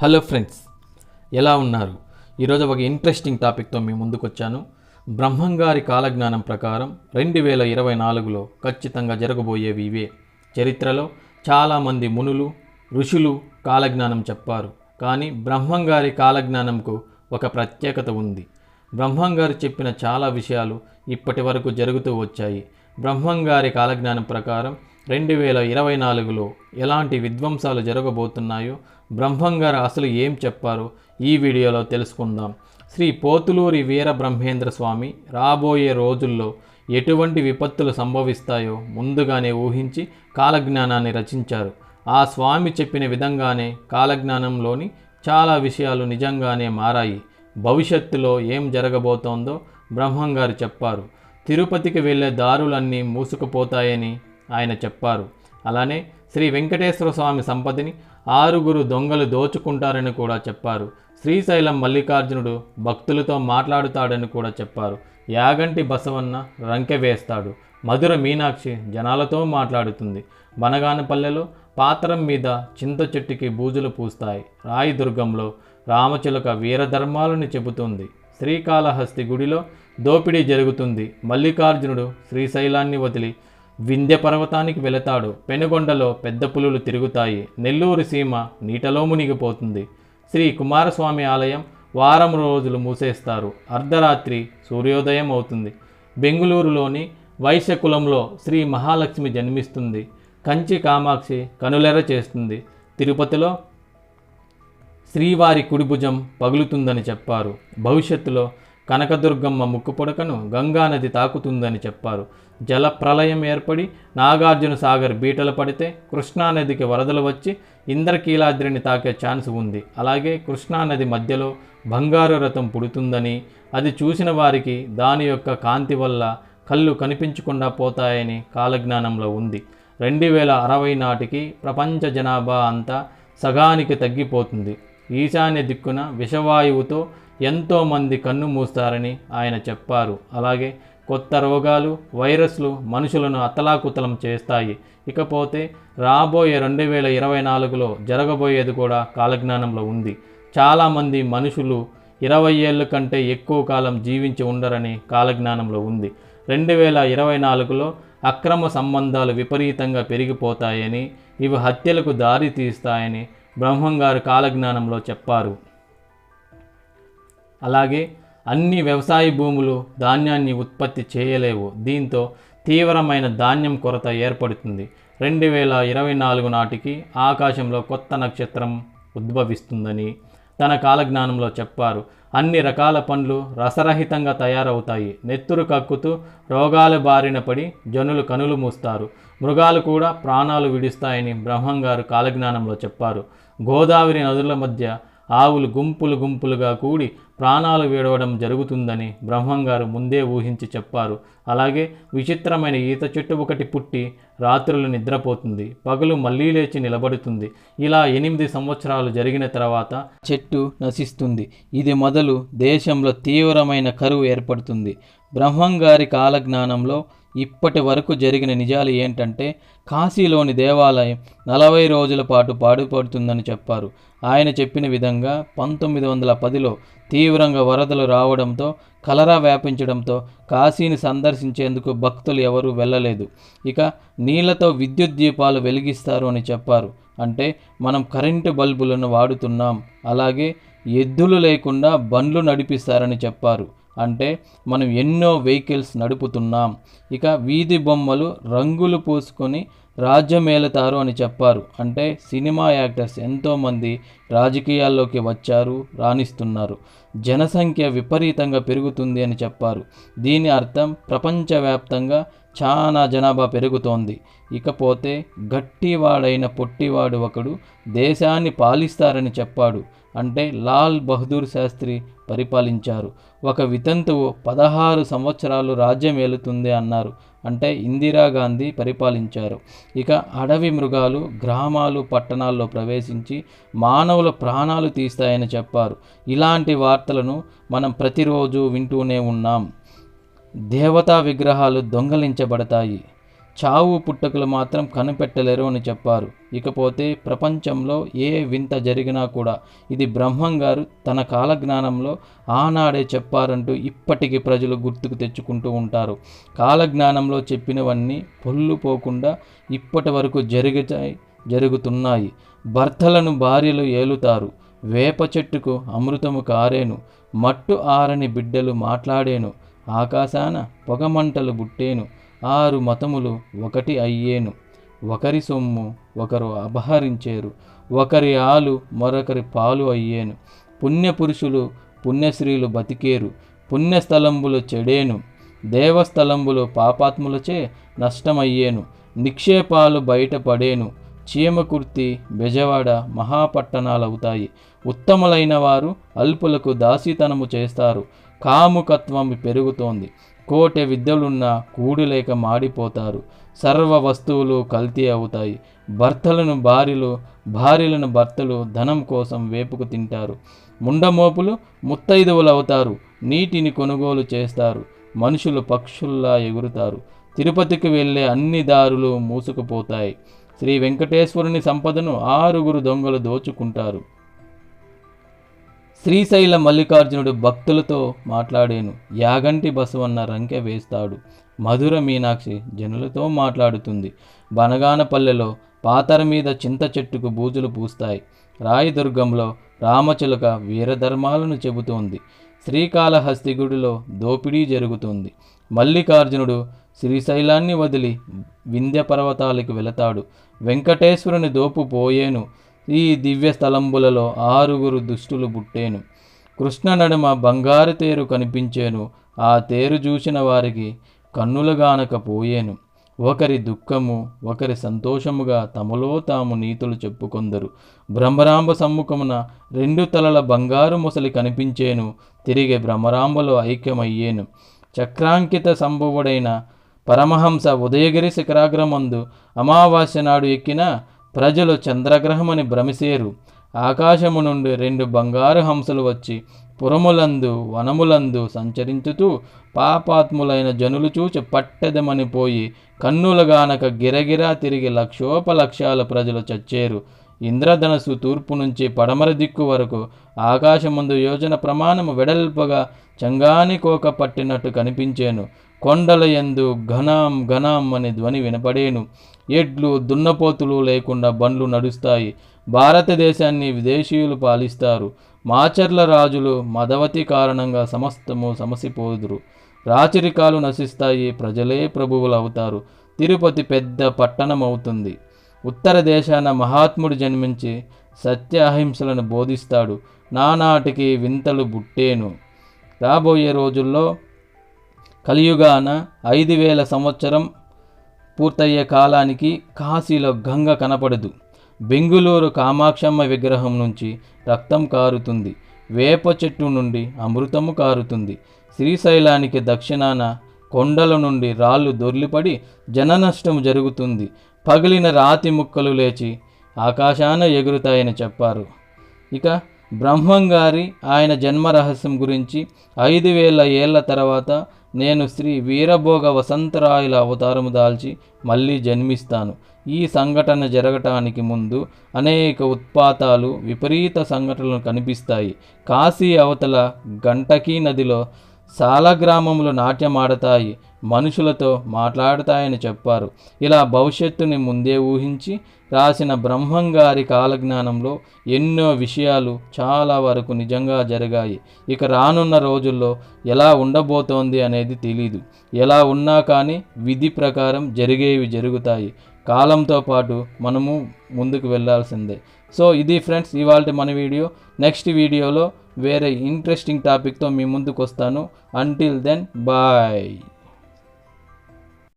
Hello friends, ఎలా ఉన్నారు? ఈరోజు ఒక ఇంట్రెస్టింగ్ టాపిక్తో మీ ముందుకు వచ్చాను. బ్రహ్మంగారి కాలజ్ఞానం ప్రకారం 2024లో ఖచ్చితంగా జరగబోయేవి ఇవే. చరిత్రలో చాలామంది మునులు, ఋషులు కాలజ్ఞానం చెప్పారు. కానీ బ్రహ్మంగారి కాలజ్ఞానంకు ఒక ప్రత్యేకత ఉంది. బ్రహ్మంగారు చెప్పిన చాలా విషయాలు ఇప్పటి వరకు జరుగుతూ వచ్చాయి. బ్రహ్మంగారి కాలజ్ఞానం ప్రకారం 2024లో ఎలాంటి విధ్వంసాలు జరగబోతున్నాయో, బ్రహ్మంగారు అసలు ఏం చెప్పారో ఈ వీడియోలో తెలుసుకుందాం. శ్రీ పోతులూరి వీరబ్రహ్మేంద్ర స్వామి రాబోయే రోజుల్లో ఎటువంటి విపత్తులు సంభవిస్తాయో ముందుగానే ఊహించి కాలజ్ఞానాన్ని రచించారు. ఆ స్వామి చెప్పిన విధంగానే కాలజ్ఞానంలోని చాలా విషయాలు నిజంగానే మారాయి. భవిష్యత్తులో ఏం జరగబోతోందో బ్రహ్మంగారు చెప్పారు. తిరుపతికి వెళ్ళే దారులన్నీ మూసుకుపోతాయని ఆయన చెప్పారు. అలానే శ్రీ వెంకటేశ్వర స్వామి సంపదని 6 దొంగలు దోచుకుంటారని కూడా చెప్పారు. శ్రీశైలం మల్లికార్జునుడు భక్తులతో మాట్లాడుతాడని కూడా చెప్పారు. యాగంటి బసవన్న రంకె వేస్తాడు. మధుర మీనాక్షి జనాలతో మాట్లాడుతుంది. బనగానపల్లెలో పాత్రం మీద చింత చెట్టుకి బూజులు పూస్తాయి. రాయిదుర్గంలో రామచిలుక వీరధర్మాలను చెబుతుంది. శ్రీకాళహస్తి గుడిలో దోపిడీ జరుగుతుంది. మల్లికార్జునుడు శ్రీశైలాన్ని వదిలి వింధ్య పర్వతానికి వెళతాడు. పెనుగొండలో పెద్ద పులులు తిరుగుతాయి. నెల్లూరు సీమ నీటలో మునిగిపోతుంది. శ్రీ కుమారస్వామి ఆలయం వారం రోజులు మూసేస్తారు. అర్ధరాత్రి సూర్యోదయం అవుతుంది. బెంగుళూరులోని వైశ్యకులంలో శ్రీ మహాలక్ష్మి జన్మిస్తుంది. కంచి కామాక్షి కనులెర చేస్తుంది. తిరుపతిలో శ్రీవారి కుడిభుజం పగులుతుందని చెప్పారు. భవిష్యత్తులో కనకదుర్గమ్మ ముక్కుపొడకను గంగానది తాకుతుందని చెప్పారు. జల ప్రళయం ఏర్పడి నాగార్జున సాగర్ బీటలు పడితే కృష్ణానదికి వరదలు వచ్చి ఇంద్రకీలాద్రిని తాకే ఛాన్స్ ఉంది. అలాగే కృష్ణానది మధ్యలో బంగారు రథం పుడుతుందని, అది చూసిన వారికి దాని యొక్క కాంతి వల్ల కళ్ళు కనిపించకుండా పోతాయని కాలజ్ఞానంలో ఉంది. 2060 నాటికి ప్రపంచ జనాభా అంతా సగానికి తగ్గిపోతుంది. ఈశాన్య దిక్కున విషవాయువుతో ఎంతోమంది కన్ను మూస్తారని ఆయన చెప్పారు. అలాగే కొత్త రోగాలు, వైరస్లు మనుషులను అతలాకుతలం చేస్తాయి. ఇకపోతే రాబోయే 2024లో జరగబోయేది కూడా కాలజ్ఞానంలో ఉంది. చాలామంది మనుషులు 20 ఏళ్ళ కంటే ఎక్కువ కాలం జీవించి ఉండరని కాలజ్ఞానంలో ఉంది. 2024లో అక్రమ సంబంధాలు విపరీతంగా పెరిగిపోతాయని, ఇవి హత్యలకు దారి తీస్తాయని బ్రహ్మంగారు కాలజ్ఞానంలో చెప్పారు. అలాగే అన్ని వ్యవసాయ భూములు ధాన్యాన్ని ఉత్పత్తి చేయలేవు. దీంతో తీవ్రమైన ధాన్యం కొరత ఏర్పడుతుంది. 2024 నాటికి ఆకాశంలో కొత్త నక్షత్రం ఉద్భవిస్తుందని తన కాలజ్ఞానంలో చెప్పారు. అన్ని రకాల పండ్లు రసరహితంగా తయారవుతాయి. నెత్తురు కక్కుతూ రోగాల బారిన పడి జనులు కనులు మూస్తారు. మృగాలు కూడా ప్రాణాలు విడుస్తాయని బ్రహ్మంగారు కాలజ్ఞానంలో చెప్పారు. గోదావరి నదుల మధ్య ఆవులు గుంపులుగా కూడి ప్రాణాలు విడవడం జరుగుతుందని బ్రహ్మంగారు ముందే ఊహించి చెప్పారు. అలాగే విచిత్రమైన ఈత చెట్టు ఒకటి పుట్టి రాత్రులు నిద్రపోతుంది, పగలు మళ్ళీ లేచి నిలబడుతుంది. ఇలా 8 సంవత్సరాలు జరిగిన తర్వాత చెట్టు నశిస్తుంది. ఇది మొదలు దేశంలో తీవ్రమైన కరువు ఏర్పడుతుంది. బ్రహ్మంగారి కాలజ్ఞానంలో ఇప్పటి వరకు జరిగిన నిజాలు ఏంటంటే, కాశీలోని దేవాలయం 40 రోజుల పాటు పాడుపడుతుందని చెప్పారు. ఆయన చెప్పిన విధంగా 1910లో తీవ్రంగా వరదలు రావడంతో, కలరా వ్యాపించడంతో కాశీని సందర్శించేందుకు భక్తులు ఎవరూ వెళ్ళలేదు. ఇక నీళ్లతో విద్యుత్ దీపాలు వెలిగిస్తారు అని చెప్పారు. అంటే మనం కరెంటు బల్బులను వాడుతున్నాం. అలాగే ఎద్దులు లేకుండా బండ్లు నడిపిస్తారని చెప్పారు. అంటే మనం ఎన్నో వెహికల్స్ నడుపుతున్నాం. ఇక వీధి బొమ్మలు రంగులు పూసుకొని రాజ్యమేలుతారు అని చెప్పారు. అంటే సినిమా యాక్టర్స్ ఎంతోమంది రాజకీయాల్లోకి వచ్చారు, రాణిస్తున్నారు. జనసంఖ్య విపరీతంగా పెరుగుతుంది అని చెప్పారు. దీని అర్థం ప్రపంచవ్యాప్తంగా చాలా జనాభా పెరుగుతోంది. ఇకపోతే గట్టివాడైన పొట్టివాడు ఒకడు దేశాన్ని పాలిస్తారని చెప్పాడు. అంటే లాల్ బహదూర్ శాస్త్రి పరిపాలించారు. ఒక వితంతువు 16 సంవత్సరాలు రాజ్యం ఏలుతుంది అన్నారు. అంటే ఇందిరాగాంధీ పరిపాలించారు. ఇక అడవి మృగాలు గ్రామాలు, పట్టణాల్లో ప్రవేశించి మానవుల ప్రాణాలు తీస్తాయని చెప్పారు. ఇలాంటి వార్తలను మనం ప్రతిరోజు వింటూనే ఉన్నాం. దేవతా విగ్రహాలు దొంగలించబడతాయి, చావు పుట్టుకలు మాత్రం కనిపెట్టలేరు అని చెప్పారు. ఇకపోతే ప్రపంచంలో ఏ వింత జరిగినా కూడా ఇది బ్రహ్మంగారు తన కాలజ్ఞానంలో ఆనాడే చెప్పారంటూ ఇప్పటికీ ప్రజలు గుర్తుకు తెచ్చుకుంటూ ఉంటారు. కాలజ్ఞానంలో చెప్పినవన్నీ పొల్లుపోకుండా ఇప్పటి వరకు జరుగుతున్నాయి. భర్తలను భార్యలు ఏలుతారు, వేప చెట్టుకు అమృతము కారేను, మట్టు ఆరని బిడ్డలు మాట్లాడేను, ఆకాశాన పొగమంటలు బుట్టేను, 6 మతములు ఒకటి అయ్యేను, ఒకరి సొమ్ము ఒకరు అపహరించేరు, ఒకరి ఆలు మరొకరి పాలు అయ్యేను, పుణ్యపురుషులు పుణ్యశ్రీలు బతికేరు, పుణ్యస్థలంబులు చెడేను, దేవస్థలంబులు పాపాత్ములచే నష్టమయ్యేను, నిక్షేపాలు బయటపడేను, చీమకుర్తి బెజవాడ మహాపట్టణాలవుతాయి, ఉత్తములైన వారు అల్పులకు దాసీతనము చేస్తారు, కాముకత్వం పెరుగుతోంది, కోటె విద్యలున్నా కూడులేక మాడిపోతారు, సర్వ వస్తువులు కల్తీ అవుతాయి, భర్తలను భార్యలు భార్యలను భర్తలు ధనం కోసం వేపుకు తింటారు, ముండమోపులు ముత్తైదువులు అవుతారు, నీటిని కొనుగోలు చేస్తారు, మనుషులు పక్షుల్లా ఎగురుతారు, తిరుపతికి వెళ్ళే అన్ని దారులు మూసుకుపోతాయి, శ్రీ వెంకటేశ్వరుని సంపదను 6 దొంగలు దోచుకుంటారు. శ్రీశైల మల్లికార్జునుడు భక్తులతో మాట్లాడేను, యాగంటి బసవన్న రంకె వేస్తాడు, మధుర మీనాక్షి జనులతో మాట్లాడుతుంది, బనగానపల్లెలో పాతర మీద చింత చెట్టుకు బూజులు పూస్తాయి, రాయదుర్గంలో రామచిలుక వీరధర్మాలను చెబుతోంది, శ్రీకాళహస్తి గుడిలో దోపిడీ జరుగుతుంది, మల్లికార్జునుడు శ్రీశైలాన్ని వదిలి వింధ్య పర్వతాలకు వెళతాడు, వెంకటేశ్వరుని దోపు పోయేను, ఈ దివ్య స్థలంబులలో 6 దుష్టులు పుట్టేను, కృష్ణ నడుమ బంగారు తేరు కనిపించేను, ఆ తేరు చూసిన వారికి కన్నులగానక పోయేను, ఒకరి దుఃఖము ఒకరి సంతోషముగా తమలో తాము నీతులు చెప్పుకొందరు, భ్రమరాంబ సమ్ముఖమున 2 తలల బంగారు ముసలి కనిపించేను, తిరిగి భ్రమరాంబలో ఐక్యమయ్యేను, చక్రాంకిత సంభవుడైన పరమహంస ఉదయగిరి శిఖరాగ్రమందు అమావాస్య నాడు ఎక్కిన ప్రజలు చంద్రగ్రహమని భ్రమిసేరు, ఆకాశము నుండి 2 బంగారు హంసలు వచ్చి పురములందు వనములందు సంచరించుతూ పాపాత్ములైన జనులు చూచి పట్టెదమని పోయి కన్నులగానక గిరగిరా తిరిగి లక్షోపలక్షాల ప్రజలు చచ్చేరు, ఇంద్రధనస్సు తూర్పు నుంచి పడమర దిక్కు వరకు ఆకాశమందు యోజన ప్రమాణము వెడల్పగా చంగాని కోక పట్టినట్టు కనిపించేను, కొండల యందు ఘనాం ఘనాం అని ధ్వని వినపడేను, ఎడ్లు దున్నపోతులు లేకుండా బండ్లు నడుస్తాయి, భారతదేశాన్ని విదేశీయులు పాలిస్తారు, మాచర్ల రాజులు మదవతి కారణంగా సమస్తము సమసిపోదురు, రాచరికాలు నశిస్తాయి, ప్రజలే ప్రభువులు అవుతారు, తిరుపతి పెద్ద పట్టణం అవుతుంది, ఉత్తర దేశాన మహాత్ముడు జన్మించి సత్య అహింసలను బోధిస్తాడు, నానాటికి వింతలు బుట్టేను, రాబోయే రోజుల్లో కలియుగాన 5000 సంవత్సరం పూర్తయ్యే కాలానికి కాశీలో గంగ కనపడదు, బెంగుళూరు కామాక్షమ్మ విగ్రహం నుంచి రక్తం కారుతుంది, వేప చెట్టు నుండి అమృతము కారుతుంది, శ్రీశైలానికి దక్షిణాన కొండల నుండి రాళ్ళు దొర్లిపడి జననష్టం జరుగుతుంది, పగిలిన రాతి ముక్కలు లేచి ఆకాశాన ఎగురుతాయని చెప్పారు. ఇక బ్రహ్మంగారి ఆయన జన్మ రహస్యం గురించి 5000 ఏళ్ల తర్వాత నేను శ్రీ వీరభోగ వసంతరాయుల అవతారము దాల్చి మళ్ళీ జన్మిస్తాను. ఈ సంఘటన జరగటానికి ముందు అనేక ఉత్పాతాలు విపరీత సంఘటనలు కనిపిస్తాయి. కాశీ అవతల గంటకీ నదిలో సాలగ్రామములు నాట్యమాడతాయి, మనుషులతో మాట్లాడతాయని చెప్పారు. ఇలా భవిష్యత్తుని ముందే ఊహించి రాసిన బ్రహ్మంగారి కాలజ్ఞానంలో ఎన్నో విషయాలు చాలా వరకు నిజంగా జరిగాయి. ఇక రానున్న రోజుల్లో ఎలా ఉండబోతోంది అనేది తెలీదు. ఎలా ఉన్నా కానీ విధి ప్రకారం జరిగేవి జరుగుతాయి. కాలంతో పాటు మనము ముందుకు వెళ్ళాల్సిందే. సో ఇది ఫ్రెండ్స్ ఇవాళ మన వీడియో. నెక్స్ట్ వీడియోలో వేరే ఇంట్రెస్టింగ్ టాపిక్తో మీ ముందుకు వస్తాను. Until then bye.